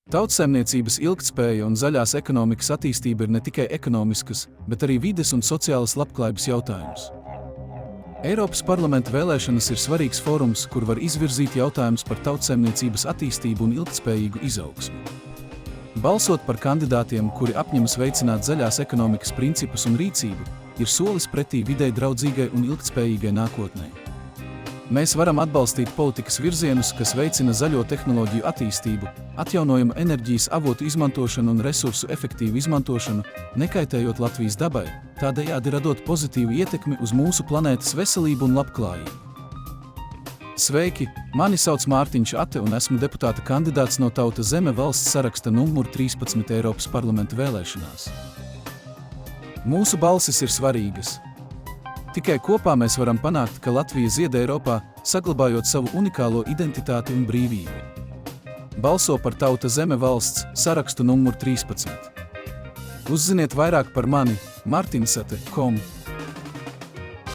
Tautsaimniecības ilgtspēja un zaļās ekonomikas attīstība ir ne tikai ekonomiskas, bet arī vides un sociālas labklājības jautājums. Eiropas parlamenta vēlēšanas ir svarīgs fórums, kur var izvirzīt jautājumus par tautsaimniecības attīstību un ilgtspējīgu izaugsmu. Balsot par kandidātiem, kuri apņemas veicināt zaļās ekonomikas principus un rīcību, ir solis pretī videi draudzīgai un ilgtspējīgai nākotnei. Mēs varam atbalstīt politikas virzienus, kas veicina zaļo tehnoloģiju attīstību, atjaunojamu enerģijas avotu izmantošanu un resursu efektīvu izmantošanu, nekaitējot Latvijas dabai, tādējādi radot pozitīvu ietekmi uz mūsu planētas veselību un labklājību. Sveiki, mani sauc Mārtiņš Ate un esmu deputāta kandidāts no Tauta Zeme valsts saraksta numur 13 Eiropas parlamenta vēlēšanās. Mūsu balsis ir svarīgas. Tikai kopā mēs varam panākt, ka Latvija zied Eiropā, saglabājot savu unikālo identitāti un brīvību. Balso par Tauta Zeme valsts sarakstu numur 13. Uzziniet vairāk par mani martinsate.com.